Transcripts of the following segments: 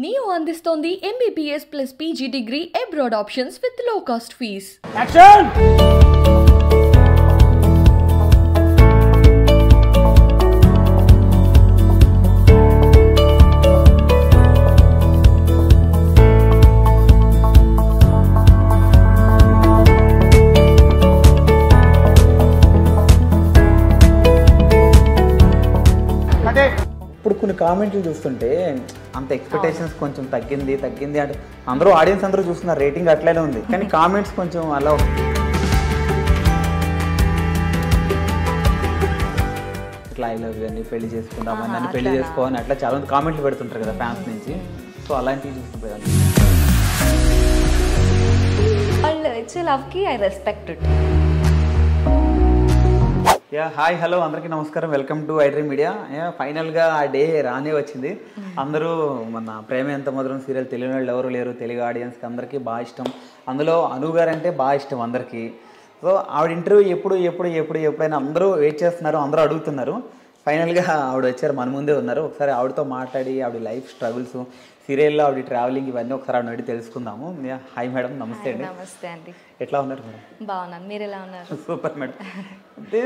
Neo అందిస్తోంది MBBS + PG degree abroad options with లో cost fees. Action! ఇప్పుడు కొన్ని కామెంట్లు చూస్తుంటే అంత ఎక్స్పెక్టేషన్స్ కొంచెం తగ్గింది అంటే అందరూ ఆడియన్స్ అందరూ చూస్తున్నారు, రేటింగ్ అట్లనే ఉంది, కానీ కామెంట్స్ కొంచెం అలా ఇట్లా ఐ లవ్ యూ అని పెళ్లి చేసుకుందామని నన్ను పెళ్లి చేసుకోవాలని అట్లా చాలా మంది కామెంట్లు పెడుతుంటారు కదా ఫ్యాన్స్ నుంచి. సో అలాంటివి చూస్తుంటారు. వాళ్ళు ఇచ్చే లవ్కి I respect it. Hi hello అందరికీ నమస్కారం, వెల్కమ్ టు ఐడ్రీమ్ మీడియా. ఫైనల్గా ఆ డే రానే వచ్చింది. అందరూ మన ప్రేమ ఎంత మధురం సీరియల్ తెలియని వాళ్ళు ఎవరు లేరు, తెలుగు ఆడియన్స్కి అందరికీ బాగా ఇష్టం. అందులో అను గారు అంటే బాగా ఇష్టం అందరికీ. సో ఆవిడ ఇంటర్వ్యూ ఎప్పుడైనా అందరూ వెయిట్ చేస్తున్నారు, అందరూ అడుగుతున్నారు. ఫైనల్గా ఆవిడ వచ్చారు, మన ముందే ఉన్నారు. ఒకసారి ఆవిడతో మాట్లాడి ఆవిడ లైఫ్ స్ట్రగుల్స్, సీరియల్లో ఆవిడ ట్రావెలింగ్ ఇవన్నీ ఒకసారి ఆవిడ అడిగి తెలుసుకుందాము. హాయ్ మేడం, నమస్తే అండి. నమస్తే అండి. ఎట్లా ఉన్నారు మేడం? బాగున్నాను, మీరు ఎలా ఉన్నారు? Super madam. అంటే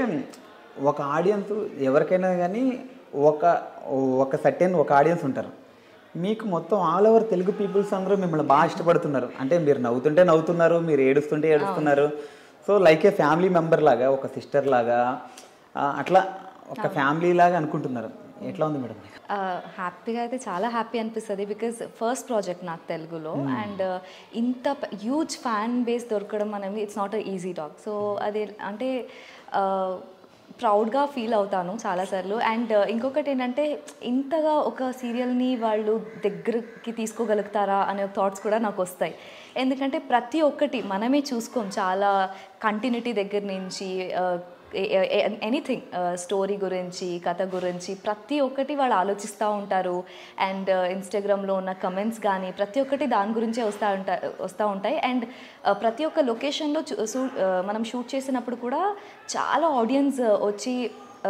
ఒక ఆడియన్స్ ఎవరికైనా కానీ ఒక సర్టెన్ ఒక ఆడియన్స్ ఉంటారు. మీకు మొత్తం ఆల్ ఓవర్ తెలుగు పీపుల్స్ అందరూ మిమ్మల్ని బాగా ఇష్టపడుతున్నారు. అంటే మీరు నవ్వుతుంటే నవ్వుతున్నారు, మీరు ఏడుస్తుంటే ఏడుస్తున్నారు. సో లైక్ ఏ ఫ్యామిలీ మెంబర్ లాగా, ఒక సిస్టర్ లాగా, అట్లా ఒక ఫ్యామిలీ లాగా అనుకుంటున్నారు. ఎట్లా ఉంది మేడం? హ్యాపీగా అయితే చాలా హ్యాపీ అనిపిస్తుంది. బికాజ్ ఫస్ట్ ప్రాజెక్ట్ నాకు తెలుగులో, అండ్ ఇంత హ్యూజ్ ఫ్యాన్ బేస్ దొరకడం అనేది it's not a easy talk. So అది అంటే ప్రౌడ్గా ఫీల్ అవుతాను చాలాసార్లు. అండ్ ఇంకొకటి ఏంటంటే ఇంతగా ఒక సీరియల్ని వాళ్ళు దగ్గరికి తీసుకోగలుగుతారా అనే థాట్స్ కూడా నాకు వస్తాయి. ఎందుకంటే ప్రతి ఒక్కటి మనమే చూసుకోం, చాలా కంటిన్యూటీ దగ్గర నుంచి ఎనీథింగ్, స్టోరీ గురించి, కథ గురించి ప్రతి ఒక్కటి వాళ్ళు ఆలోచిస్తూ ఉంటారు. అండ్ ఇన్స్టాగ్రామ్లో ఉన్న కమెంట్స్ కానీ ప్రతి ఒక్కటి దాని గురించే వస్తూ ఉంటాయి. అండ్ ప్రతి ఒక్క లొకేషన్లో మనం షూట్ చేసినప్పుడు కూడా చాలా ఆడియన్స్ వచ్చి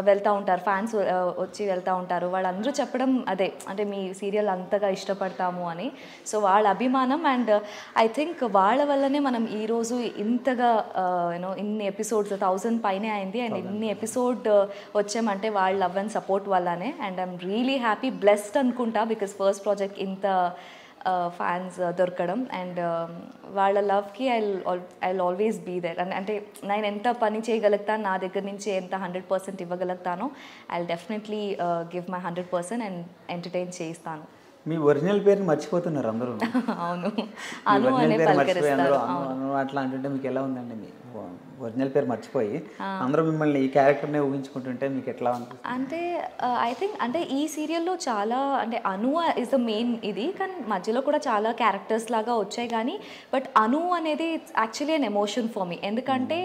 వెళ్తూ ఉంటారు, ఫ్యాన్స్ వచ్చి వెళ్తూ ఉంటారు. వాళ్ళందరూ చెప్పడం అదే, అంటే మీ సీరియల్ అంతగా ఇష్టపడతాము అని. సో వాళ్ళ అభిమానం, అండ్ ఐ థింక్ వాళ్ళ వల్లనే మనం ఈరోజు ఇంతగా ఇన్ని ఎపిసోడ్స్ 1000 పైనే అయింది. అండ్ ఇన్ని ఎపిసోడ్ వచ్చామంటే వాళ్ళ లవ్ అండ్ సపోర్ట్ వల్లనే. And I'm really happy, blessed అనుకుంటా, బికాస్ ఫస్ట్ ప్రాజెక్ట్ ఇంత ఫ్యాన్స్ దొరకడం. అండ్ వాళ్ళ లవ్కి ఐ ఆల్వేస్ బీ దేర్. అంటే నేను ఎంత పని చేయగలుగుతాను, నా దగ్గర నుంచి ఎంత 100% ఇవ్వగలుగుతాను, I definitely give my 100% and entertain చేస్తాను. మీ ఒరిజినల్ పేరుని మర్చిపోతున్నారు అందరూ. అవును, అను అనే పలకరిస్తారు. అట్లా అంటుంటే మీకు ఎలా ఉందండి? మీ ఒరిజినల్ పేరు మర్చిపోయి అందరూ మిమ్మల్ని ఈ క్యారెక్టర్నే ఊహించుకుంటుంటే మీకు ఎట్లా అనిపిస్తుంది? అంటే ఐ థింక్ అంటే ఈ సీరియల్లో చాలా, అంటే అను ఇస్ ద మెయిన్ ఇది, కానీ మధ్యలో కూడా చాలా క్యారెక్టర్స్ లాగా వచ్చాయి. కానీ బట్ అను అనేది actually an emotion for me. ఎందుకంటే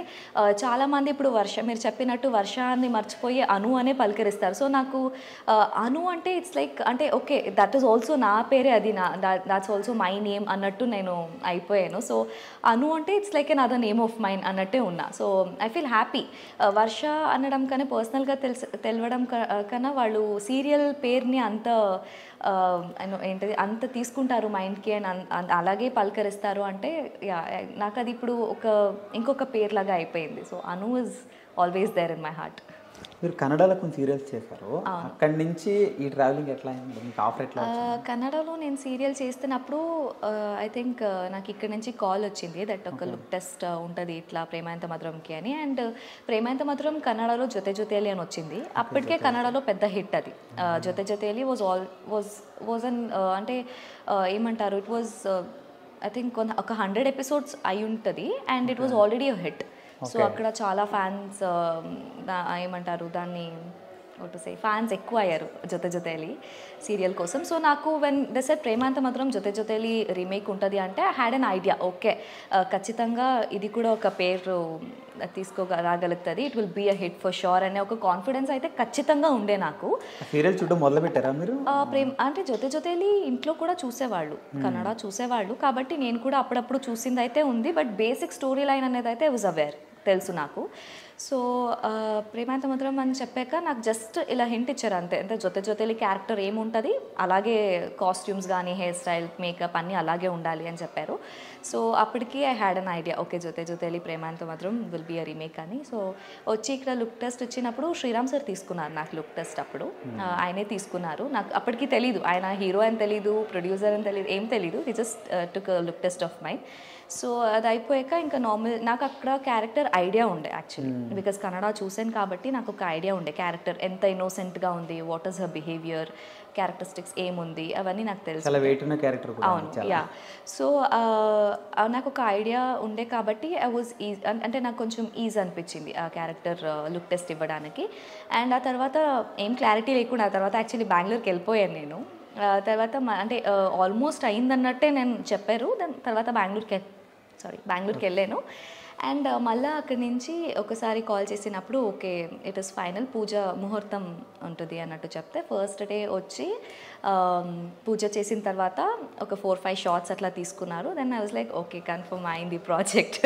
చాలామంది ఇప్పుడు మీరు చెప్పినట్టు వర్షాన్ని మర్చిపోయి అను అనే పలకరిస్తారు. సో నాకు అను అంటే ఇట్స్ లైక్, అంటే ఓకే, దట్ ఈస్ ఆల్సో నా పేరే, అది దాట్స్ ఆల్సో మై నేమ్ అన్నట్టు నేను అయిపోయాను. సో అను అంటే it's like an other name of mine అన్నట్టే ఉన్నా. So I feel happy. Varsha అనడం కన్నా, పర్సనల్గా తెలవడం కన్నా వాళ్ళు సీరియల్ పేరుని అంత ఏంటది అంత తీసుకుంటారు మైండ్కి, అండ్ అలాగే పలకరిస్తారు. అంటే నాకు అది ఇప్పుడు ఇంకొక పేరులాగా అయిపోయింది. So Anu is always there in my heart. మీరు కన్నడలో కొన్ని సీరియల్స్ చేశారు, అక్కడి నుంచి ఈ ట్రావెలింగ్ ఎట్లా అయింది? మీకు ఆఫర్ ఎట్లా? కన్నడలో నేను సీరియల్ చేస్తున్నప్పుడు ఐ థింక్ నాకు ఇక్కడ నుంచి కాల్ వచ్చింది, దట్ ఒక లుక్ టెస్ట్ ఉంటుంది ఇట్లా ప్రేమ ఎంత మధురంకి అని. అండ్ ప్రేమ ఎంత మధురం కన్నడలో జొతే జొతేలి అని వచ్చింది. అప్పటికే కన్నడలో పెద్ద హిట్ అది. జొతే జొతేలి వాజ్ అన్ అంటే ఏమంటారు, ఇట్ వాజ్ ఐ థింక్ ఒక 100 ఎపిసోడ్స్ అయి ఉంటుంది. And it was already a hit. So అక్కడ చాలా ఫ్యాన్స్ ఏమంటారు దాన్ని, ఫ్యాన్స్ ఎక్కువ అయ్యారు జొతే జొతేలి సీరియల్ కోసం. సో నాకు when they said Prema Entha Madhuram Jothe Jotheyali remake ఉంటుంది అంటే I had an idea, okay ఖచ్చితంగా ఇది కూడా ఒక పేరు రాగలుగుతుంది, it will be a hit for sure అనే ఒక కాన్ఫిడెన్స్ అయితే ఖచ్చితంగా ఉండే నాకు. సీరియల్ చూడడం మొదలు పెట్టారా మీరు? ప్రేమ అంటే జొతే జొతేలి ఇంట్లో కూడా చూసేవాళ్ళు, కన్నడ చూసేవాళ్ళు, కాబట్టి నేను కూడా అప్పుడప్పుడు చూసింది అయితే ఉంది. బట్ బేసిక్ స్టోరీ లైన్ అనేది అయితే వాజ్ అవేర్, తెలుసు నాకు. సో ప్రేమాంత మధురం అని చెప్పాక నాకు జస్ట్ ఇలా హింట్ ఇచ్చారు అంతే, అంటే జొతేలి క్యారెక్టర్ ఏముంటుంది అలాగే కాస్ట్యూమ్స్ కానీ హెయిర్ స్టైల్ మేకప్ అన్నీ అలాగే ఉండాలి అని చెప్పారు. సో అప్పటికి I had an idea, okay Jotheyali Premantha Madhuram will be a remake అని. సో వచ్చి ఇక్కడ లుక్ టెస్ట్ ఇచ్చినప్పుడు శ్రీరామ్ సార్ తీసుకున్నారు నాకు లుక్ టెస్ట్. అప్పుడు ఆయనే తీసుకున్నారు. నాకు అప్పటికి తెలీదు ఆయన హీరో అని తెలీదు, ప్రొడ్యూసర్ అని తెలీదు, ఏం తెలీదు. He just took look test of mind. So అది అయిపోయాక ఇంకా నార్మల్ నాకు అక్కడ క్యారెక్టర్ ఐడియా ఉండే యాక్చువల్లీ, బికాస్ కన్నడ చూసాను కాబట్టి నాకు ఒక ఐడియా ఉండే క్యారెక్టర్ ఎంత ఇన్నోసెంట్గా ఉంది, what is her behaviour, characteristics ఏముంది అవన్నీ నాకు తెలుసు. అవును, యా. సో నాకు ఒక ఐడియా ఉండే కాబట్టి ఐ వాజ్ ఈజ్, అంటే నాకు కొంచెం ఈజ్ అనిపించింది ఆ క్యారెక్టర్ లుక్ టెస్ట్ ఇవ్వడానికి. అండ్ ఆ తర్వాత ఏం క్లారిటీ లేకుండా ఆ తర్వాత యాక్చువల్లీ బెంగళూరుకి వెళ్ళిపోయాను నేను. తర్వాత అంటే ఆల్మోస్ట్ అయిందన్నట్టే నేను చెప్పారు. దాని తర్వాత బెంగళూరుకి వెళ్ళాను. అండ్ మళ్ళీ అక్కడి నుంచి ఒకసారి కాల్ చేసినప్పుడు ఓకే ఇట్ ఇస్ ఫైనల్, పూజ ముహూర్తం ఉంటుంది అన్నట్టు చెప్తే ఫస్ట్ డే వచ్చి పూజ చేసిన తర్వాత ఒక 4-5 షార్ట్స్ అట్లా తీసుకున్నారు. Then I was like okay confirm అయింది ప్రాజెక్ట్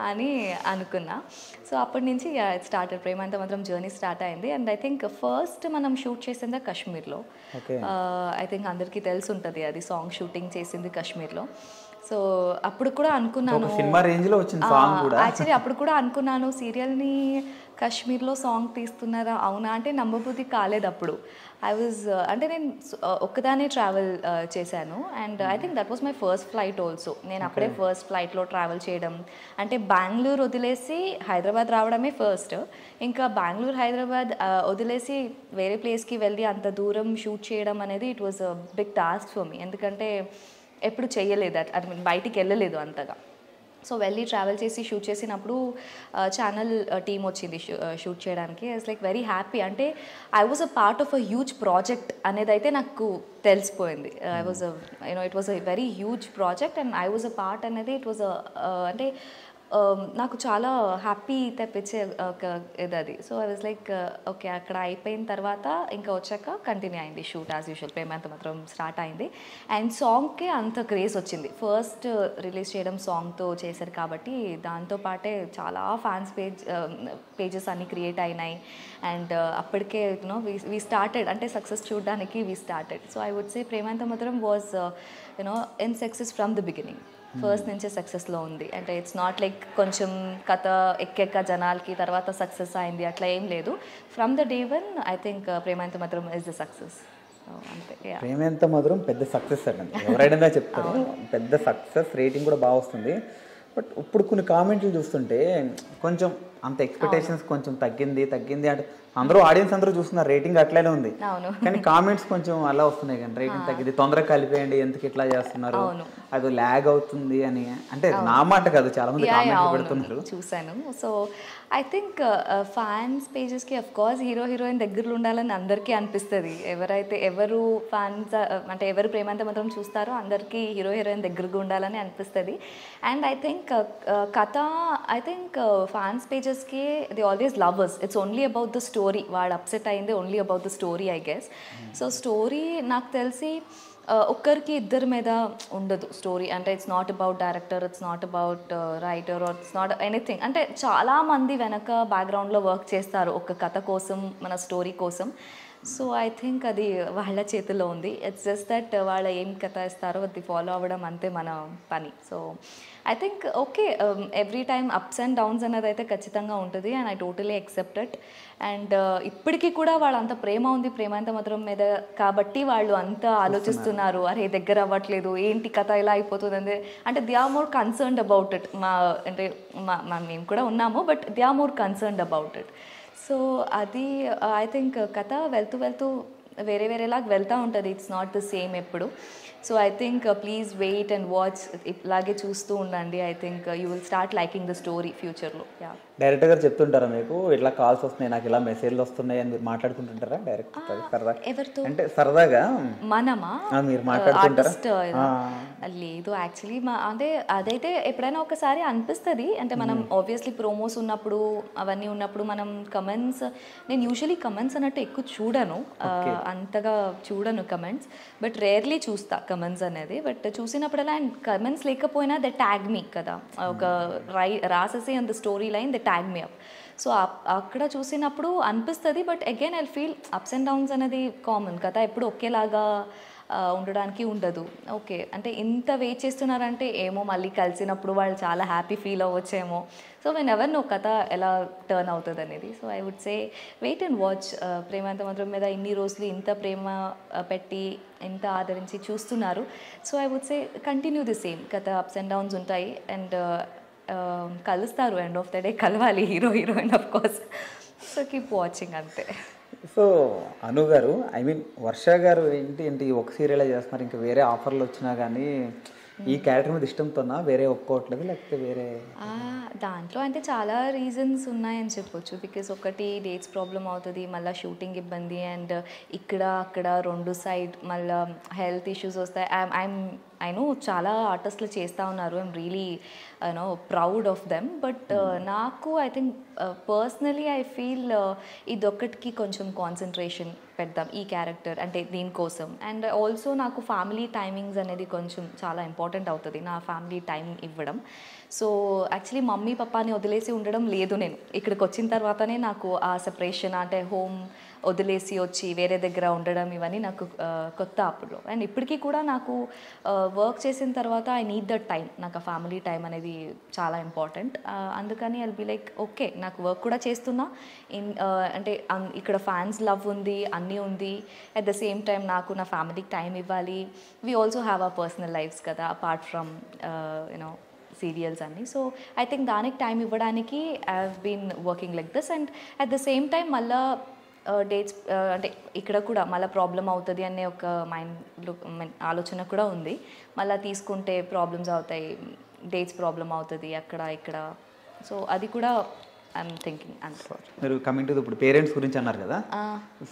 అని అనుకున్నా. సో అప్పటి నుంచి it started, Premantha Madhuram journey start అయింది. అండ్ ఐ థింక్ ఫస్ట్ మనం షూట్ చేసింది కాశ్మీర్లో. ఐ థింక్ అందరికీ తెలిసి ఉంటుంది అది, సాంగ్ షూటింగ్ చేసింది కాశ్మీర్లో. సో అప్పుడు కూడా అనుకున్నాను, యాక్చువల్లీ అప్పుడు కూడా అనుకున్నాను సీరియల్ని కాశ్మీర్లో సాంగ్ తీస్తున్నారా అవునా అంటే నమ్మబుద్ధి కాలేదు అప్పుడు. అంటే నేను ఒక్కదానే ట్రావెల్ చేశాను. And I think that was my first flight also. నేను అప్పుడే ఫస్ట్ ఫ్లైట్లో ట్రావెల్ చేయడం, అంటే బెంగళూరు వదిలేసి హైదరాబాద్ రావడమే ఫస్ట్. ఇంకా బెంగళూరు హైదరాబాద్ వదిలేసి వేరే ప్లేస్కి వెళ్ళి అంత దూరం షూట్ చేయడం అనేది it was a big task for me, ఎందుకంటే ఎప్పుడు చేయలేదు, ఐ మీన్ బయటికి వెళ్ళలేదు అంతగా. సో వెళ్ళి ట్రావెల్ చేసి షూట్ చేసినప్పుడు ఛానల్ టీమ్ వచ్చింది షూట్ చేయడానికి. I was like very happy, అంటే I was a part of a huge project అనేది అయితే నాకు తెలిసిపోయింది. I was it was a very huge project and I was a part అనేది ఇట్ వాజ్ అంటే నాకు చాలా హ్యాపీ తెప్పించే ఒక ఇది అది. So I was like okay అక్కడ అయిపోయిన తర్వాత ఇంకా వచ్చాక కంటిన్యూ అయింది షూట్ యాజ్ యూజువల్. ప్రేమాంత మధురం స్టార్ట్ అయింది అండ్ సాంగ్కి అంత క్రేజ్ వచ్చింది. ఫస్ట్ రిలీజ్ చేయడం సాంగ్తో చేశారు కాబట్టి దాంతోపాటే చాలా ఫ్యాన్స్ పేజెస్ అన్నీ క్రియేట్ అయినాయి. అండ్ అప్పటికే వీ స్టార్టెడ్, అంటే సక్సెస్ చూడడానికి we started. So I would say Premantha Madhuram was in success from the beginning. First నుంచే సక్సెస్లో ఉంది. అంటే ఇట్స్ నాట్ లైక్ కొంచెం కథ ఎక్కెక్క జనాలకి తర్వాత సక్సెస్ అయింది అట్లా ఏం లేదు. From the day one I think Premantha Madhuram is the success. అంతే. ప్రేమాంత మధురం పెద్ద సక్సెస్ అండి, ఎవరైనా చెప్తారు పెద్ద సక్సెస్, రేటింగ్ కూడా బాగా వస్తుంది. బట్ ఇప్పుడు కొన్ని కామెంట్లు చూస్తుంటే కొంచెం అంత ఎక్స్పెక్టేషన్స్ కొంచెం తగ్గింది అంటే అందరూ ఆడియన్స్ అందరూ చూస్తున్నారు, రేటింగ్ అట్లనే ఉంది కానీ కామెంట్స్ కొంచెం అలా వస్తున్నాయి కానీ రేటింగ్ తగ్గింది, తొందరగా కలిపేయండి, ఎందుకు ఇట్లా చేస్తున్నారు, అది ల్యాగ్ అవుతుంది అని. అంటే నా మాట కాదు, చాలా మంది కామెంట్లు పెడుతున్నారు చూసాను. సో ఐ థింక్ ఫ్యాన్స్ పేజెస్కి అఫ్ కోర్స్ హీరో హీరోయిన్ దగ్గరలో ఉండాలని అందరికీ అనిపిస్తుంది. ఎవరు ఫ్యాన్స్ అంటే ఎవరు ప్రేమాంత మధురం చూస్తారో అందరికీ హీరో హీరోయిన్ దగ్గరగా ఉండాలని అనిపిస్తుంది. అండ్ ఐ థింక్ కథ, ఐ థింక్ ఫ్యాన్స్ పేజెస్కి they always lovers, it's only about the story. వాడు అప్సెట్ అయింది only about the story I guess. So story నాకు తెలిసి ఒక్కరికి ఇద్దరి మీద ఉండదు స్టోరీ. అంటే it's not about director, it's not about writer, or it's not anything. అంటే చాలామంది వెనక బ్యాక్గ్రౌండ్లో వర్క్ చేస్తారు ఒక కథ కోసం, మన స్టోరీ కోసం. సో ఐ థింక్ అది వాళ్ళ చేతిలో ఉంది. ఇట్స్ జస్ట్ దట్ వాళ్ళు ఏం కథ ఇస్తారో అది ఫాలో అవ్వడం అంతే మన పని. So I think okay every time apps and downs అనేది అయితే ఖచ్చితంగా ఉంటుంది and I totally accept it. And ఇప్పటికీ కూడా వాళ్ళు అంత ప్రేమ ఉంది ప్రేమాంత మధురం మీద కాబట్టి వాళ్ళు అంత ఆలోచిస్తున్నారు, అరే దగ్గర అవ్వట్లేదు ఏంటి కథ ఇలా అయిపోతుంది అంటే they are more concerned about it. అంటే మేము కూడా ఉన్నాము but they are more concerned about it. So అది ఐ థింక్ కథ వెళ్తూ వేరేలాగా వెళ్తూ ఉంటుంది, ఇట్స్ నాట్ ద సేమ్ ఎప్పుడు. So I think please wait and watch, ఇలాగే చూస్తూ ఉండండి. I think you will start liking the story ఫ్యూచర్లో. యా, డైరెక్టర్ గారు చెప్తుంటారా మీకు ఇట్లా కాల్స్ వస్తున్నాయి, నాకు ఇలా మెసేజ్లు వస్తున్నాయి అని మీరు మాట్లాడుకుంటుంటారా డైరెక్టర్ సరదా? ఎవరితో అంటే సరదాగా మనమా మీరు మాట్లాడుతుంటారా? లేదు యాక్చువల్లీ అంటే అదైతే ఎప్పుడైనా ఒకసారి అనిపిస్తుంది. అంటే మనం ఆబ్వియస్లీ ప్రోమోస్ ఉన్నప్పుడు అవన్నీ ఉన్నప్పుడు మనం కమెంట్స్, నేను యూజువలీ కమెంట్స్ అన్నట్టు ఎక్కువ చూడను. అంతగా చూడను కమెంట్స్, బట్ రేర్లీ చూస్తా కమెంట్స్ అనేది. బట్ చూసినప్పుడల్లా అండ్ కమెంట్స్ లేకపోయినా దే ట్యాగ్ మీ కదా, ఒక రాసేసి అంత story line they tag me up. So అక్కడ చూసినప్పుడు అనిపిస్తుంది, but again I feel apps and downs అనేది కామన్ కదా, ఎప్పుడు ఒకేలాగా ఉండడానికి ఉండదు. ఓకే, అంటే ఇంత వెయిట్ చేస్తున్నారంటే ఏమో మళ్ళీ కలిసినప్పుడు వాళ్ళు చాలా హ్యాపీ ఫీల్ అవ్వచ్చేమో. సో వెన్ ఎవర్ నో కథ ఎలా టర్న్ అవుతుంది అనేది. So I would say wait and watch. Prema Entha మాత్రం మీద ఇన్ని రోజులు ఇంత ప్రేమ పెట్టి ఇంత ఆదరించి చూస్తున్నారు. So I would say continue the same. కథ అప్స్ అండ్ డౌన్స్ ఉంటాయి అండ్ కలుస్తారు, ఎండ్ ఆఫ్ ద డే కలవాలి hero heroine of course. So keep watching అంతే. So Anu garu, I mean వర్ష గారు ఏంటి ఒక సీరియల్ చేస్తున్నారు, ఇంకా వేరే ఆఫర్లు వచ్చినా కానీ ఈ క్యారెక్టర్ మీద ఇష్టంతోనా వేరే ఒప్పుకోవట్లేదు, లేకపోతే వేరే దాంట్లో అంటే చాలా రీజన్స్ ఉన్నాయని చెప్పొచ్చు. బికాస్ ఒకటి డేట్స్ ప్రాబ్లం అవుతుంది, మళ్ళీ షూటింగ్ ఇబ్బంది, అండ్ ఇక్కడ అక్కడ రెండు సైడ్ మళ్ళీ హెల్త్ ఇష్యూస్ వస్తాయి. ఐ నో చాలా ఆర్టిస్టులు చేస్తూ ఉన్నారు, I'm really no proud of them. But నాకు I think personally I feel ఇదొక్కటికి కొంచెం కాన్సన్ట్రేషన్ పెడదాం ఈ క్యారెక్టర్ అంటే దీనికోసం. అండ్ ఆల్సో నాకు ఫ్యామిలీ టైమింగ్స్ అనేది కొంచెం చాలా ఇంపార్టెంట్ అవుతుంది, నా ఫ్యామిలీ టైం ఇవ్వడం. సో యాక్చువల్లీ మమ్మీ పప్పాని వదిలేసి ఉండడం లేదు. నేను ఇక్కడికి వచ్చిన తర్వాతనే నాకు ఆ సెపరేషన్ అంటే హోమ్ వదిలేసి వచ్చి వేరే దగ్గర ఉండడం ఇవన్నీ నాకు కొత్త అప్పుడు. అండ్ ఇప్పటికీ కూడా నాకు వర్క్ చేసిన తర్వాత ఐ నీడ్ దట్ టైం, నాకు ఆ ఫ్యామిలీ టైం అనేది చాలా ఇంపార్టెంట్. అందుకని ఐల్ బి లైక్ ఓకే, నాకు వర్క్ కూడా చేస్తున్నా, అంటే ఇక్కడ ఫ్యాన్స్ లవ్ ఉంది, అన్నీ ఉంది, అట్ ద సేమ్ టైం నాకు నా ఫ్యామిలీకి టైం ఇవ్వాలి. We also have our personal lives కదా అపార్ట్ ఫ్రమ్ యూనో సీరియల్స్ అన్నీ. సో ఐ థింక్ దానికి టైం ఇవ్వడానికి I have been working like this. And at the same time మళ్ళీ డేట్స్ అంటే ఇక్కడ కూడా మళ్ళీ ప్రాబ్లం అవుతుంది అనే ఒక మైండ్లో ఆలోచన కూడా ఉంది. మళ్ళీ తీసుకుంటే ప్రాబ్లమ్స్ అవుతాయి, డేట్స్ ప్రాబ్లం అవుతుంది అక్కడ ఇక్కడ. సో అది కూడా ఐఎమ్ థింకింగ్. అంతే. మీరు కమింగ్ టు ఇప్పుడు పేరెంట్స్ గురించి అన్నారు కదా,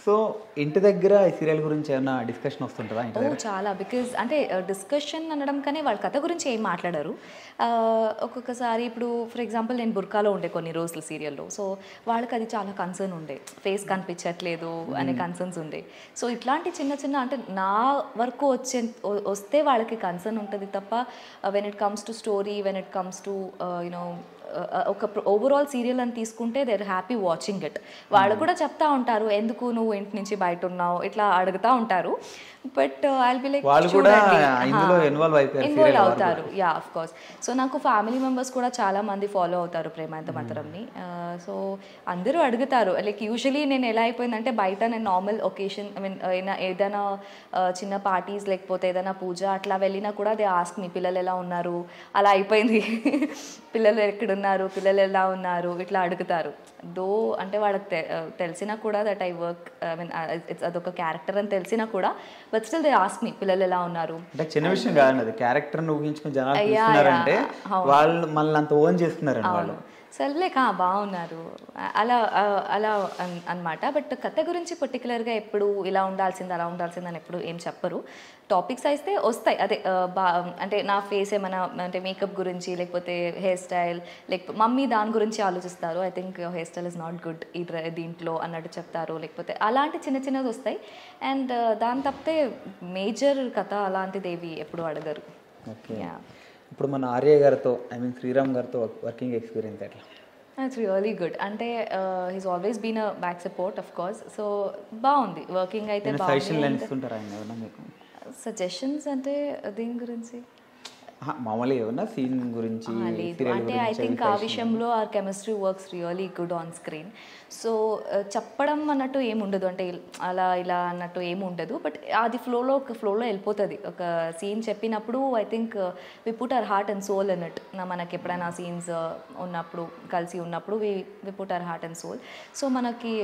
సో ఇంటి దగ్గర ఈ సీరియల్ గురించి ఏమైనా డిస్కషన్ వస్తుంటుందా? చాలా. బికాజ్ అంటే డిస్కషన్ అనడం కానీ వాళ్ళ కథ గురించి ఏం మాట్లాడారు. ఒక్కొక్కసారి ఇప్పుడు ఫర్ ఎగ్జాంపుల్ నేను బుర్కాలో ఉండే కొన్ని రోజులు సీరియల్లో, సో వాళ్ళకి అది చాలా కన్సర్న్ ఉండే, ఫేస్ కనిపించట్లేదు అనే కన్సర్న్స్ ఉండే. సో ఇట్లాంటి చిన్న చిన్న అంటే నా వరకు వస్తే వాళ్ళకి కన్సర్న్ ఉంటుంది తప్ప when it comes to story, when it comes to you know ఒక ఓవరాల్ సీరియల్ అని తీసుకుంటే they are happy watching it. వాళ్ళు కూడా చెప్తా ఉంటారు ఎందుకు నువ్వు ఇంటి నుంచి బయట ఉన్నావు ఇట్లా అడుగుతూ ఉంటారు. But I'll be like involve అవుతారు. Yeah, of course. సో నాకు ఫ్యామిలీ మెంబర్స్ కూడా చాలా మంది ఫాలో అవుతారు ప్రేమ ఎంత మాత్రంని. సో అందరూ అడుగుతారు. లైక్ యూజువలీ నేను ఎలా అయిపోయిందంటే బయట నేను నార్మల్ ఒకేషన్ ఐ మీన్ ఏదైనా చిన్న పార్టీస్ లేకపోతే ఏదైనా పూజ అట్లా వెళ్ళినా కూడా దే ఆస్క్ మీ పిల్లలు ఎలా ఉన్నారు, అలా అయిపోయింది. పిల్లలు ఎక్కడున్నారు, పిల్లలు ఎలా ఉన్నారు ఇట్లా అడుగుతారు. దో అంటే వాళ్ళకి తెలిసినా కూడా that I work I mean అదొక క్యారెక్టర్ అని తెలిసినా కూడా but still they ask me పిల్లలు ఎలా ఉన్నారు. అంటే చిన్న విషయం కాదండి, అది క్యారెక్టర్ ఊహించుకుని జనాలు చూస్తున్నారంటే వాళ్ళు మళ్ళీ అంత ఓన్ చేస్తున్నారండి వాళ్ళు. సరే బాగున్నారు అలా అలా అనమాట. బట్ కథ గురించి పర్టికులర్గా ఎప్పుడు ఇలా ఉండాల్సింది అలా ఉండాల్సింది అని ఎప్పుడు ఏం చెప్పరు. టాపిక్స్ అయితే వస్తాయి, అదే అంటే నా ఫేస్ ఏమైనా అంటే మేకప్ గురించి లేకపోతే హెయిర్ స్టైల్ లేకపోతే మమ్మీ దాని గురించి ఆలోచిస్తారు. I think hair style is not good ఈ దీంట్లో అన్నట్టు చెప్తారు, లేకపోతే అలాంటి చిన్న చిన్నది వస్తాయి. అండ్ దాని తప్పితే మేజర్ కథ అలాంటిది ఏవి ఎప్పుడు అడగరు. ఓకే. ఇప్పుడు మన ఆర్య గారితో ఐ మీన్ శ్రీరామ్ గారితో వర్కింగ్ ఎక్స్పీరియన్స్ ఎట్లా? It's really good. అంటే he's always been a back support of course. So బాగుంది వర్కింగ్ అయితే. సజెషన్స్ అంటే దీని గురించి మామూలుగా ఏమన్నా సీన్ గురించి అంటే ఐ థింక్ ఆ విషయంలో ఆ chemistry works really good on screen. So చెప్పడం అన్నట్టు ఏముండదు, అంటే అలా ఇలా అన్నట్టు ఏముండదు. బట్ అది ఫ్లోలో వెళ్ళిపోతుంది. ఒక సీన్ చెప్పినప్పుడు I think we put our heart and soul in it. మనకి ఎప్పుడైనా సీన్స్ ఉన్నప్పుడు కలిసి ఉన్నప్పుడు we put our heart and soul. So మనకి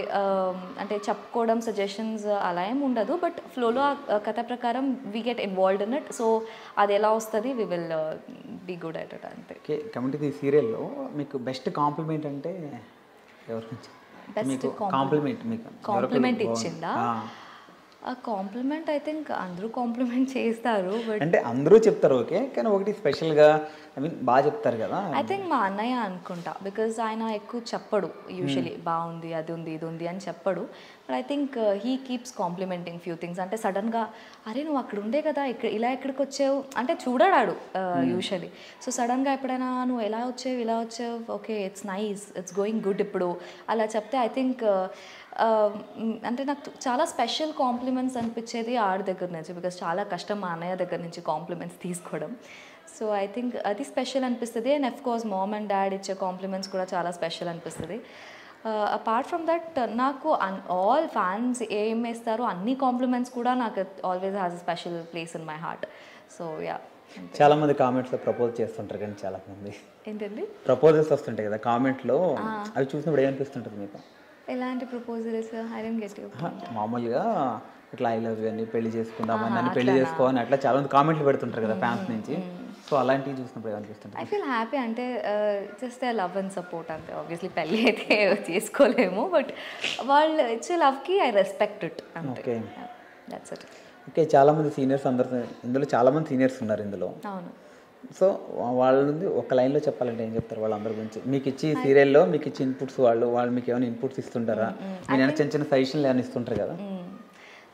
అంటే చెప్పుకోవడం సజెషన్స్ అలా ఏమి ఉండదు. బట్ ఫ్లోలో కథ ప్రకారం we get involved in it. So అది ఎలా వస్తుంది we will be good at it అంతే. ఓకే. కమిటీ సీరియల్లో మీకు బెస్ట్ కాంప్లిమెంట్ అంటే ఎవరు? బెస్ట్ కాంప్లిమెంట్ మీకు కాంప్లిమెంట్ ఇచ్చిందా? ఆ కాంప్లిమెంట్ ఐ థింక్ అందరూ కాంప్లిమెంట్ చేస్తారు, బట్ అంటే అందరూ చెప్తారు ఓకే, కానీ ఒకటి స్పెషల్గా ఐ మీన్ బాగా చెప్తారు కదా. ఐ థింక్ మా అన్నయ్య అనుకుంటా, బికాజ్ ఆయన ఎక్కువ చెప్పడు యూజువలీ బాగుంది అది ఉంది ఇది ఉంది అని చెప్పడు. But I think he keeps complimenting few things. అంటే సడన్గా అరే నువ్వు అక్కడ ఉండే కదా ఇలా ఎక్కడికి వచ్చావు అంటే చూడడాడు యూజువలీ. సో సడన్గా ఎప్పుడైనా నువ్వు ఎలా వచ్చావు ఇలా వచ్చావు, okay it's nice it's going good ఇప్పుడు అలా చెప్తే ఐ థింక్ అంటే నాకు చాలా స్పెషల్ కాంప్లిమెంట్స్ అనిపించేది ఆడి దగ్గర నుంచి, బికాజ్ చాలా కష్టం మా అన్నయ్య దగ్గర నుంచి కాంప్లిమెంట్స్ తీసుకోవడం. సో ఐ థింక్ అది స్పెషల్ అనిపిస్తుంది. And of course mom and dad ఇచ్చే కాంప్లిమెంట్స్ కూడా చాలా స్పెషల్ అనిపిస్తుంది. అపార్ట్ ఫ్రమ్ దట్ నాకు ఆల్ ఫ్యాన్స్ ఏం వేస్తారో అన్ని కాంప్లిమెంట్స్ కూడా నాకు always has a special place in my heart. So yeah, చాలా మంది కామెంట్స్లో ప్రపోజ్ చేస్తుంటారు కానీ చాలా మంది ఏంటండి ప్రపోజల్స్ వస్తుంటాయి కదా కామెంట్లో, అవి చూసినప్పుడు ఏమనిపిస్తుంటుంది మీకు? ఎలాంటి proposals? I don't get you. మామూలుగా ఇట్లా ఐ లవ్ యూ అని పెళ్లి చేసుకుందామని నన్ను పెళ్లి చేసుకోవాలని అట్లా చాలా మంది కామెంట్లు పెడుతుంటారు కదా ఫ్యాన్స్ నుంచి. సో అలాంటివి చూసినప్పుడు ఏమనిపిస్తుంది? I feel happy. అంటే జస్ట్ లవ్ అండ్ సపోర్ట్ అంతే. ఆబ్వియస్లీ పెళ్ళి అయితే చేసుకోలేము, బట్ వాళ్ళు ఇచ్చే లవ్కి ఐ రెస్పెక్ట్ ఇట్ అంతే. That's it. ఓకే, చాలామంది సీనియర్స్ అందరు ఇందులో చాలామంది సీనియర్స్ ఉన్నారు ఇందులో. అవును. సో వాళ్ళ నుండి ఒక లైన్లో చెప్పాలంటే ఏం చెప్తారు వాళ్ళందరి గురించి? మీకు ఇచ్చి సీరియల్లో మీకు ఇచ్చి ఇన్పుట్స్ వాళ్ళు మీకు ఏమైనా ఇన్పుట్స్ ఇస్తుంటారా? మీరు ఏమైనా చిన్న చిన్న సజెషన్లు ఏమైనా ఇస్తుంటారు కదా?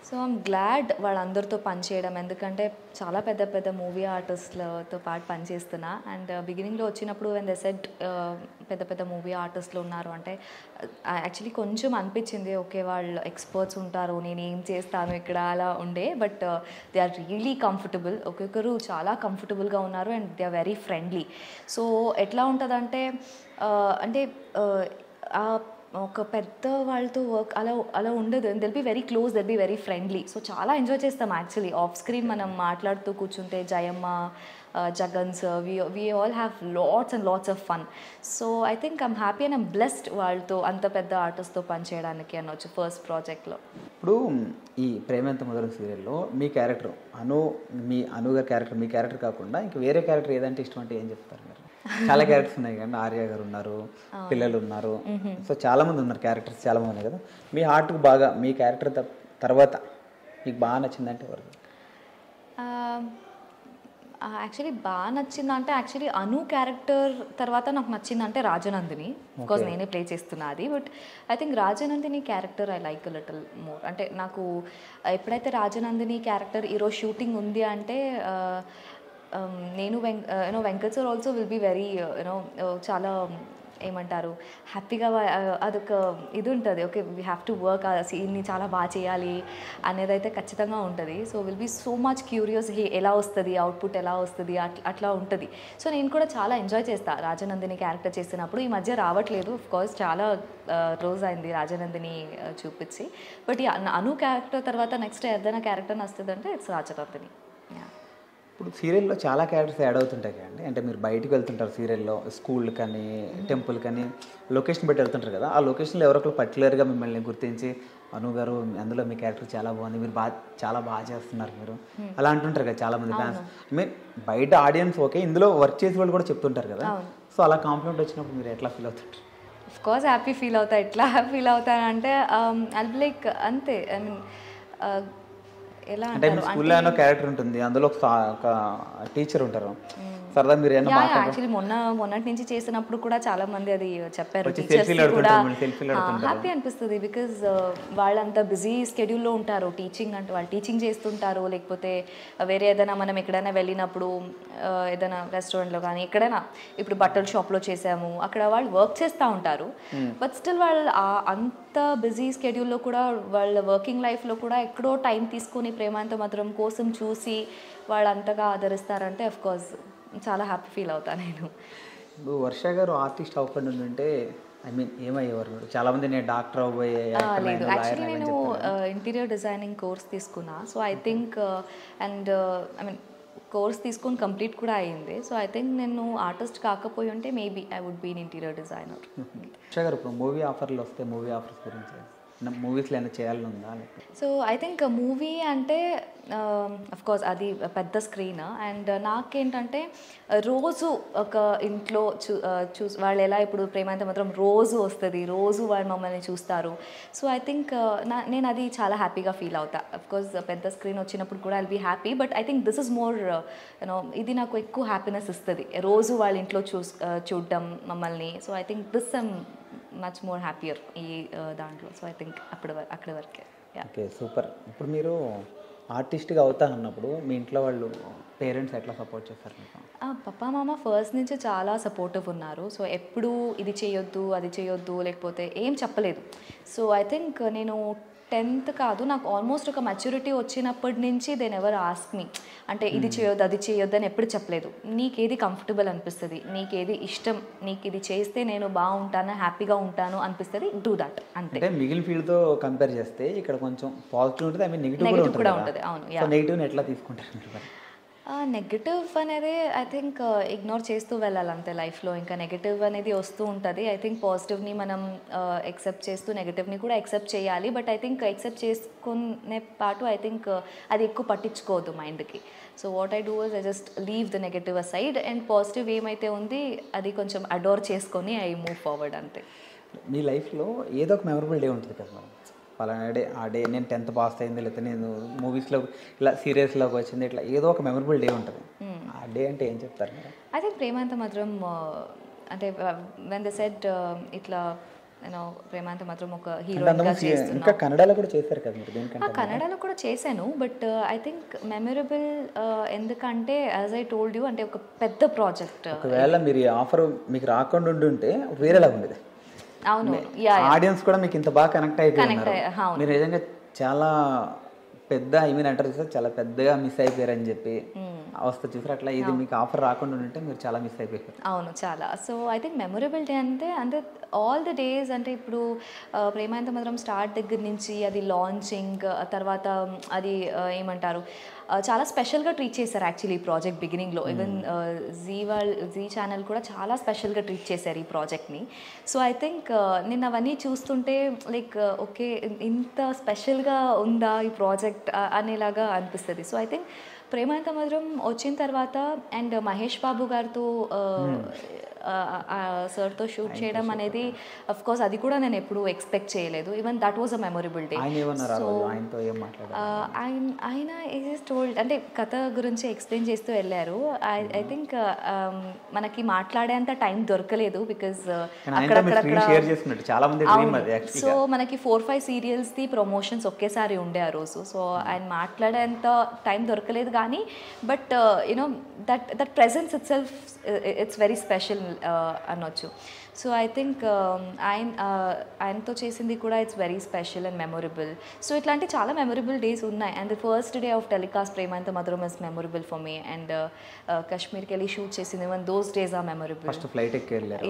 సో ఐమ్ గ్లాడ్ వాళ్ళందరితో పనిచేయడం, ఎందుకంటే చాలా పెద్ద పెద్ద మూవీ ఆర్టిస్ట్లతో పాటు పనిచేస్తున్నా. అండ్ బిగినింగ్లో వచ్చినప్పుడు వెన్ దే సెడ్ పెద్ద పెద్ద మూవీ ఆర్టిస్టులు ఉన్నారు అంటే యాక్చువల్లీ కొంచెం అనిపించింది ఓకే వాళ్ళు ఎక్స్పర్ట్స్ ఉంటారు, నేను ఏం చేస్తాను ఇక్కడ అలా ఉండే. But they are really comfortable, ఒక్కొక్కరు చాలా కంఫర్టబుల్గా ఉన్నారు and they are very friendly. So ఎట్లా ఉంటుందంటే అంటే ఒక పెద్ద వాళ్ళతో వర్క్ అలా ఉండదు. They'll be very close, they'll be very friendly. So చాలా ఎంజాయ్ చేస్తాం యాక్చువల్లీ. ఆఫ్ స్క్రీన్ మనం మాట్లాడుతూ కూర్చుంటే Jayamma, Jagan sir, we all have lots and lots of fun. So I think I'm happy and I'm blessed వాళ్ళతో అంత పెద్ద ఆర్టిస్ట్తో పనిచేయడానికి అనొచ్చు ఫస్ట్ ప్రాజెక్ట్లో. ఇప్పుడు ఈ ప్రేమెంత మధురం సీరియల్లో మీ క్యారెక్టర్ అనుగా క్యారెక్టర్, మీ క్యారెక్టర్ కాకుండా ఇంకా వేరే క్యారెక్టర్ ఏదంటే ఇష్టం అంటే ఏం చెప్తారు మీరు? చాలా క్యారెక్టర్స్ ఉన్నాయి కానీ ఆర్య గారు ఉన్నారు, పిల్లలు ఉన్నారు, సో చాలా మంది ఉన్నారు క్యారెక్టర్స్, చాలా మంది ఉన్నాయి కదా. మీ హార్ట్కి బాగా మీ క్యారెక్టర్ తర్వాత మీకు బాగా నచ్చిందంటే ఎవరు? యాక్చువల్లీ బాగా నచ్చిందంటే యాక్చువల్లీ అను క్యారెక్టర్ తర్వాత నాకు నచ్చిందంటే రాజనందిని. బికాజ్ నేనే ప్లే చేస్తున్నా అది. But I think Rajanandini character I like little more. అంటే నాకు ఎప్పుడైతే రాజనందిని క్యారెక్టర్ ఈరోజు షూటింగ్ ఉంది అంటే నేను Venkat sir also will be very చాలా ఏమంటారు హ్యాపీగా అదొక ఇది ఉంటుంది. Okay we have to work, ఆ సీన్ని చాలా బాగా చేయాలి అనేది అయితే ఖచ్చితంగా ఉంటుంది. So will be so much curious ఎలా వస్తుంది, అవుట్పుట్ ఎలా వస్తుంది అట్లా ఉంటుంది. సో నేను కూడా చాలా ఎంజాయ్ చేస్తాను రాజనందిని క్యారెక్టర్ చేసినప్పుడు. ఈ మధ్య రావట్లేదు, ఆఫ్కోర్స్ చాలా రోజు అయింది రాజనందిని చూపించి. బట్ ఈ అను క్యారెక్టర్ తర్వాత నెక్స్ట్ ఏదైనా క్యారెక్టర్ వస్తుంది అంటే ఇట్స్ రాజనందిని. ఇప్పుడు సీరియల్లో చాలా క్యారెక్టర్స్ యాడ్ అవుతుంటాయి కదండి. అంటే మీరు బయటకు వెళ్తుంటారు సీరియల్లో, స్కూల్ కానీ టెంపుల్ కానీ లొకేషన్ పెట్టి వెళ్తుంటారు కదా. ఆ లొకేషన్లో ఎవరొకరు పర్టికులర్గా మిమ్మల్ని గుర్తించి అను గారు అందులో మీ క్యారెక్టర్ చాలా బాగుంది, మీరు చాలా బాగా చేస్తున్నారు మీరు అలా అంటుంటారు కదా చాలా మంది ఫ్యాన్స్. మీన్ బయట ఆడియన్స్ ఓకే, ఇందులో వర్క్ చేసే వాళ్ళు కూడా చెప్తుంటారు కదా. సో అలా కాంప్లిమెంట్ వచ్చినప్పుడు మీరు ఎట్లా ఫీల్ అవుతుంటారు? అఫ్కోర్స్ హ్యాపీ ఫీల్ అవుతా. ఎట్లా ఫీల్ అవుతానంటే ఐల్ బి లైక్ అంతే. ఐ మీన్ ఎలా అంటే స్కూల్లో ఏమైనా క్యారెక్టర్ ఉంటుంది, అందులో ఒక టీచర్ ఉంటారు సరదా మీరు యాక్చువల్లీ మొన్నటి నుంచి చేసినప్పుడు కూడా చాలా మంది అది చెప్పారు. టీచర్స్ కూడా హ్యాపీ అనిపిస్తుంది బికాజ్ వాళ్ళంతా బిజీ స్కెడ్యూల్లో ఉంటారు. టీచింగ్ అంటే వాళ్ళు టీచింగ్ చేస్తుంటారు, లేకపోతే వేరే ఏదైనా మనం ఎక్కడైనా వెళ్ళినప్పుడు ఏదైనా రెస్టారెంట్లో కానీ ఎక్కడైనా ఇప్పుడు బట్టల షాప్లో చేసాము అక్కడ వాళ్ళు వర్క్ చేస్తూ ఉంటారు. బట్ స్టిల్ వాళ్ళు అంత బిజీ స్కెడ్యూల్లో కూడా వాళ్ళ వర్కింగ్ లైఫ్లో కూడా ఎక్కడో టైం తీసుకొని ప్రేమాంత మధురం కోసం చూసి వాళ్ళు అంతగా ఆదరిస్తారంటే అఫ్కోర్స్ చాలా హ్యాపీ ఫీల్ అవుతాను నేను. ఇప్పుడు వర్ష గారు ఆర్టిస్ట్ అవ్వకుండా ఉంటే ఐ మీన్ ఏమయ్యేవారు? చాలా మంది నేను డాక్టర్ అవ్వబోయే. లేదు, యాక్చువల్లీ నేను ఇంటీరియర్ డిజైనింగ్ కోర్స్ తీసుకున్నా. So I think and I mean course తీసుకొని కంప్లీట్ కూడా అయ్యింది. సో ఐ థింక్ నేను ఆర్టిస్ట్ కాకపోయి ఉంటే maybe I would be in interior designer. Varsha garu ఇప్పుడు మూవీ ఆఫర్లు వస్తే మూవీ ఆఫర్స్ గురించి మూవీస్లో ఏమైనా చేయాలని ఉందా? సో ఐ థింక్ మూవీ అంటే అఫ్ కోర్స్ అది పెద్ద స్క్రీన్, అండ్ నాకేంటంటే రోజు ఒక ఇంట్లో వాళ్ళు ఎలా ఇప్పుడు ప్రేమాంత మాత్రం రోజు వస్తుంది, రోజు వాళ్ళు మమ్మల్ని చూస్తారు. సో ఐ థింక్ నేను అది చాలా హ్యాపీగా ఫీల్ అవుతా. అఫ్ కోర్స్ పెద్ద స్క్రీన్ వచ్చినప్పుడు కూడా I'll be happy, but I think this is more you know ఇది నాకు ఎక్కువ హ్యాపీనెస్ ఇస్తుంది, రోజు వాళ్ళ ఇంట్లో చూడడం మమ్మల్ని. So I think this I'm much more happier ఈ దాంట్లో. సో ఐ థింక్ అక్కడి వరకే. Okay, super. ఇప్పుడు మీరు ఆర్టిస్ట్గా అవుతా అన్నప్పుడు మీ ఇంట్లో వాళ్ళు పేరెంట్స్ ఎట్లా సపోర్ట్ చేస్తారు మీకు? పప్పా మామ ఫస్ట్ నుంచి చాలా సపోర్టివ్ ఉన్నారు. సో ఎప్పుడు ఇది చేయొద్దు అది చేయొద్దు లేకపోతే ఏం చెప్పలేదు. సో ఐ థింక్ నేను 10th కాదు, నాకు ఆల్మోస్ట్ ఒక మెచ్యూరిటీ వచ్చినప్పటి నుంచి దెన్ ఎవర్ ఆస్క్ మీ అంటే ఇది చేయొద్దు అది చేయొద్దు అని ఎప్పుడు చెప్పలేదు. నీకేది కంఫర్టబుల్ అనిపిస్తుంది, నీకేది ఇష్టం, నీకు ఇది చేస్తే నేను బాగుంటాను హ్యాపీగా ఉంటాను అనిపిస్తుంది, డూ దట్ అంతే. అంటే మిగిలిన ఫీల్డ్తో కంపేర్ చేస్తే ఇక్కడ కొంచెం పాజిటివ్ ఉంటుంది, ఐ మీన్ నెగిటివ్ కూడా ఉంటుంది. అవును. నెగిటివ్ని ఎట్లా తీసుకుంటారు? నెగటివ్ అనేది ఐ థింక్ ఇగ్నోర్ చేస్తూ వెళ్ళాలి అంతే లైఫ్లో. ఇంకా నెగటివ్ అనేది వస్తూ ఉంటుంది. ఐ థింక్ పాజిటివ్ని మనం ఎక్సెప్ట్ చేస్తూ నెగటివ్ని కూడా ఎక్సెప్ట్ చేయాలి. బట్ ఐ థింక్ ఎక్సెప్ట్ చేసుకునే పాటు ఐ థింక్ అది ఎక్కువ పట్టించుకోవద్దు మైండ్కి. So what I do is I just leave the negative aside, and positive ఏమైతే ఉంది అది కొంచెం అడోర్ చేసుకొని ఐ మూవ్ ఫార్వర్డ్ అంతే. మీ లైఫ్లో ఏదో ఒక మెమరబుల్ డే ఉంటుంది కదా, పలానా డే ఆ డే నేను 10th పాస్ అయింది, లేకపోతే నేను మూవీస్లో ఇలా సీరియల్స్లోకి వచ్చింది, ఇట్లా ఏదో ఒక మెమరబుల్ డే ఉంటుంది. ఆ డే అంటే ఏం చెప్తారు మీరు? ఐ థింక్ ప్రేమాంత మాత్రం అంటే వెన్ ద సెడ్ ఇట్లా నేను ప్రేమాంత మాత్రం ఒక హీరోయిన్గా చేస్తున్నాను. ఇంకా కన్నడలో కూడా చేశారు కదా మీరు? దేనికంటే కన్నడలో కూడా చేశాను, బట్ ఐ థింక్ మెమరబుల్ ఎందుకంటే యాజ్ ఐ టోల్డ్ యూ అంటే ఒక పెద్ద ప్రాజెక్ట్. ఒకవేళ మీరు ఆఫర్ మీకు రాకుండా ఉండుంటే వేరేలాగా ఉండేది. అవును, ఆడియన్స్ కూడా మీకు ఇంత బాగా కనెక్ట్ అయిపోయినారు. మీరు నిజంగా చాలా పెద్ద ఐ మీన్ అంటారు చూసారు, చాలా పెద్దగా మిస్ అయిపోయారని చెప్పి అవస్థ చూసారు. అట్లా ఇది మీకు ఆఫర్ రాకుండా ఉంటే మీరు చాలా మిస్ అయిపోయారు. అవును, చాలా. So I think memorable day అంటే ఆల్ ద డేస్ అంటే ఇప్పుడు ప్రేమాంత మాత్రం స్టార్ట్ దగ్గర నుంచి అది లాంచింగ్ తర్వాత అది ఏమంటారు చాలా స్పెషల్గా ట్రీట్ చేశారు యాక్చువల్లీ ఈ ప్రాజెక్ట్ బిగినింగ్లో. ఈవెన్ జీ ఛానల్ కూడా చాలా స్పెషల్గా ట్రీట్ చేశారు ఈ ప్రాజెక్ట్ని. సో ఐ థింక్ నేను అవన్నీ చూస్తుంటే లైక్ ఓకే ఇంత స్పెషల్గా ఉందా ఈ ప్రాజెక్ట్ అనేలాగా అనిపిస్తుంది. సో ఐ థింక్ ప్రేమాంత మధురం వచ్చిన తర్వాత అండ్ మహేష్ బాబు గారితో సార్తో షూట్ చేయడం అనేది అఫ్ కోర్స్ అది కూడా నేను ఎప్పుడు ఎక్స్పెక్ట్ చేయలేదు. Even that was a memorable day. So ఆయన ఈజ్ టోల్డ్ అంటే కథ గురించి ఎక్స్ప్లెయిన్ చేస్తూ వెళ్ళారు. ఐ థింక్ మనకి మాట్లాడేంత టైం దొరకలేదు బికాజ్ అక్కడక్కడ. సో మనకి 4-5 సీరియల్స్ది ప్రమోషన్స్ ఒకేసారి ఉండే ఆ రోజు. సో ఆయన మాట్లాడేంత టైం దొరకలేదు కానీ బట్ యునో దట్ ప్రెజెన్స్ ఇట్ సెల్ఫ్ ఇట్స్ వెరీ స్పెషల్ అనొచ్చు. సో ఐ థింక్ ఆయనతో చేసింది కూడా it's very special and memorable. So ఇట్లాంటి చాలా మెమొరబుల్ డేస్ ఉన్నాయి. And the first day of telecast Premantha Madhuram is memorable for me. And కాశ్మీర్కి వెళ్ళి షూట్ చేసింది even those days are memorable.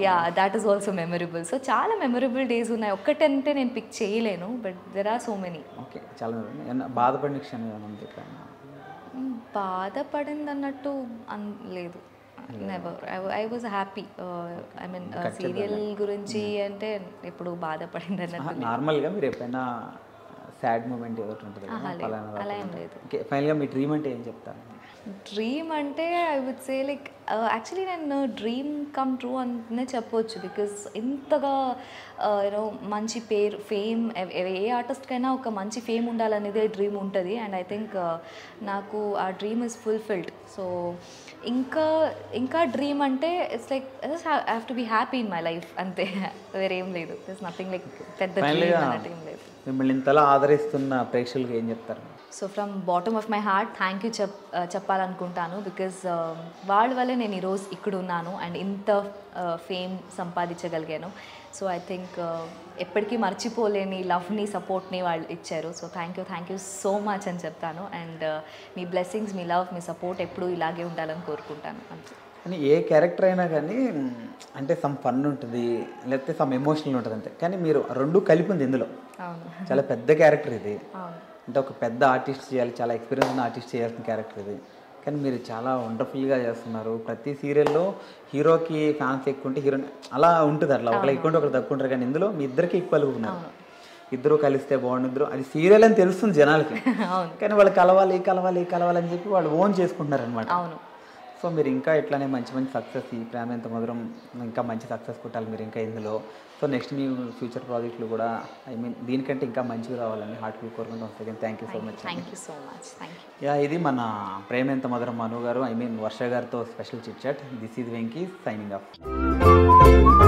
Yeah, that is also memorable. So చాలా memorable days ఉన్నాయి. ఒక్కటంటే నేను పిక్ చేయలేను but there are so many. Okay, చాలా బాధపడిన క్షణం బాధపడింది అన్నట్టు లేదు. Never. I was happy. I mean serial గురించి అంటే ఎప్పుడు బాధపడింది అన్నట్టు. నార్మల్గా మీరు ఎప్పుడైనా సాడ్ మూమెంట్ ఏదైతే ఉంటుంది అలా ఏం లేదు. ఫైనల్గా మీ డ్రీమ్ అంటే ఏం చెప్తారు? డ్రీమ్ అంటే I would say like actually నేను డ్రీమ్ కమ్ ట్రూ అనే చెప్పొచ్చు. బికాజ్ ఇంతగా యూనో మంచి పేరు ఫేమ్ ఏ ఆర్టిస్ట్కైనా ఒక మంచి ఫేమ్ ఉండాలనేదే డ్రీమ్ ఉంటుంది. అండ్ ఐ థింక్ నాకు ఆ డ్రీమ్ ఇస్ ఫుల్ఫిల్డ్. సో ఇంకా డ్రీమ్ అంటే it's like I have to be happy in my life అంతే, వేరేం లేదు. ఇట్స్ నథింగ్ లైక్ పెద్ద డ్రీమ్ అన్నట్టు ఏం లేదు. మిమ్మల్ని ఇంతలా ఆదరిస్తున్న ప్రేక్షకులకు ఏం చెప్తారు? So from bottom of my heart thank you చెప్పాలనుకుంటాను. బికాజ్ వాళ్ళ వల్లే నేను ఈరోజు ఇక్కడ ఉన్నాను అండ్ ఇంత ఫేమ్ సంపాదించగలిగాను. సో ఐ థింక్ ఎప్పటికీ మర్చిపోలేని లవ్ని సపోర్ట్ని వాళ్ళు ఇచ్చారు. So thank you so much అని చెప్తాను. And me blessings me love me support ఎప్పుడూ ఇలాగే ఉండాలని కోరుకుంటాను అంతే. కానీ ఏ క్యారెక్టర్ అయినా కానీ అంటే సమ్ ఫన్ ఉంటుంది లేకపోతే సమ్ ఎమోషనల్ ఉంటుంది అంతే. కానీ మీరు రెండు కలిపి ఉంది ఇందులో. చాలా పెద్ద క్యారెక్టర్ ఇది. అంటే ఒక పెద్ద ఆర్టిస్ట్ చేయాలి, చాలా ఎక్స్పీరియన్స్ ఉన్న ఆర్టిస్ట్ చేయాల్సిన క్యారెక్టర్ ఇది. కానీ మీరు చాలా వండర్ఫుల్గా చేస్తున్నారు. ప్రతి సీరియల్లో హీరోకి ఫ్యాన్స్ ఎక్కువ ఉంటే హీరోయిన్ అలా ఉంటుంది, అట్లా ఒకరు ఎక్కువ ఉంటే ఒకరు తక్కువ ఉంటారు. కానీ ఇందులో మీ ఇద్దరికి ఈక్వల్గా ఉన్నారు. ఇద్దరు కలిస్తే బాగుండిద్దరు, అది సీరియల్ అని తెలుస్తుంది జనాలకి, కానీ వాళ్ళు కలవాలి కలవాలి కలవాలి అని చెప్పి వాళ్ళు ఓన్ చేసుకుంటున్నారు అనమాట. అవును. సో మీరు ఇంకా ఇట్లానే మంచి మంచి సక్సెస్, ఈ ప్రేమ ఎంత మధురం ఇంకా మంచి సక్సెస్ కొట్టాలి మీరు ఇంకా ఇందులో. సో నెక్స్ట్ మీ ఫ్యూచర్ ప్రాజెక్టులు కూడా ఐ మీన్ దీనికంటే ఇంకా మంచిగా రావాలని హార్ట్ఫుల్ కోరుకుంటూ వస్తాయి. Thank you so much. Thank you so much. Thank you. Yeah, ఇది మన ప్రేమ ఎంత మధురం మను గారు, ఐ మీన్ వర్ష గారితో special chit chat. This is Venky signing of.